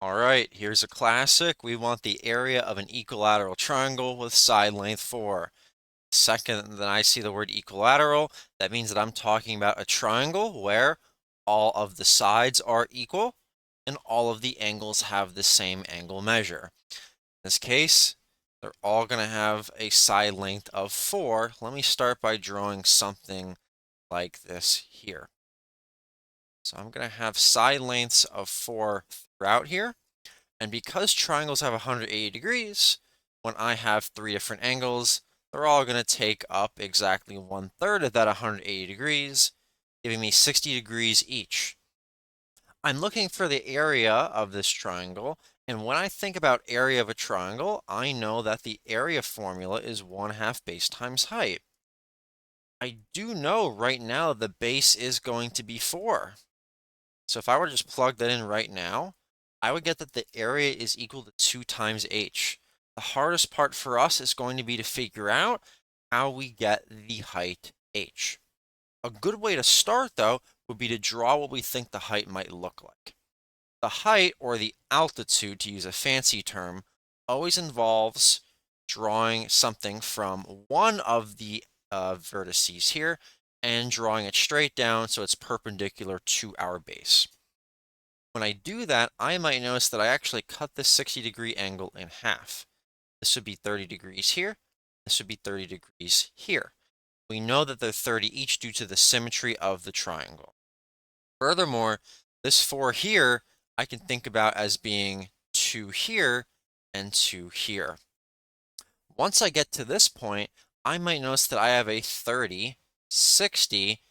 All right, here's a classic. We want the area of an equilateral triangle with side length 4. Second, then I see the word equilateral. That means that I'm talking about a triangle where all of the sides are equal and all of the angles have the same angle measure. In this case, they're all going to have a side length of 4. Let me start by drawing something like this here. So I'm going to have side lengths of 4 throughout here. And because triangles have 180 degrees, when I have 3 different angles, they're all going to take up exactly 1/3 of that 180 degrees, giving me 60 degrees each. I'm looking for the area of this triangle, and when I think about area of a triangle, I know that the area formula is 1/2 base times height. I do know right now the base is going to be 4. So if I were to just plug that in right now, I would get that the area is equal to 2 times h. The hardest part for us is going to be to figure out how we get the height h. A good way to start, though, would be to draw what we think the height might look like. The height, or the altitude, to use a fancy term, always involves drawing something from one of the vertices here and drawing it straight down so it's perpendicular to our base. When I do that, I might notice that I actually cut this 60-degree angle in half. This would be 30 degrees here. This would be 30 degrees here. We know that they're 30 each due to the symmetry of the triangle. Furthermore, this 4 here, I can think about as being 2 here and 2 here. Once I get to this point, I might notice that I have a 30, 60,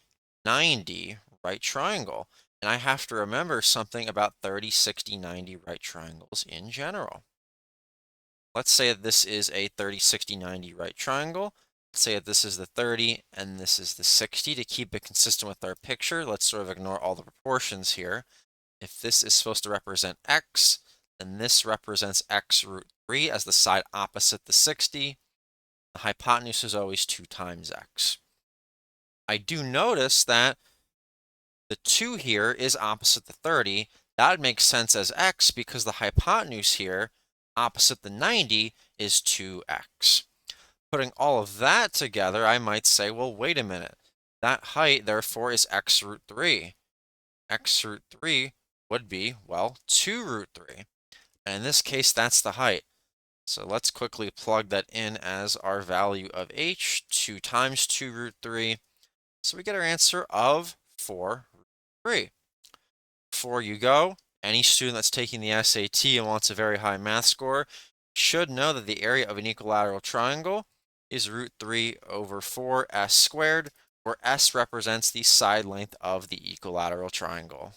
90 right triangle. And I have to remember something about 30, 60, 90 right triangles in general. Let's say that this is a 30, 60, 90 right triangle. Let's say that this is the 30 and this is the 60. To keep it consistent with our picture, let's sort of ignore all the proportions here. If this is supposed to represent x, then this represents x root 3 as the side opposite the 60. The hypotenuse is always 2 times x. I do notice that the 2 here is opposite the 30. That makes sense as x because the hypotenuse here, opposite the 90, is 2x. Putting all of that together, I might say, well, wait a minute. That height, therefore, is x root 3. X root 3 would be, well, 2 root 3. And in this case, that's the height. So let's quickly plug that in as our value of h, 2 times 2 root 3. So we get our answer of 4 root 3. Before you go, any student that's taking the SAT and wants a very high math score should know that the area of an equilateral triangle is root 3 over 4s squared, where s represents the side length of the equilateral triangle.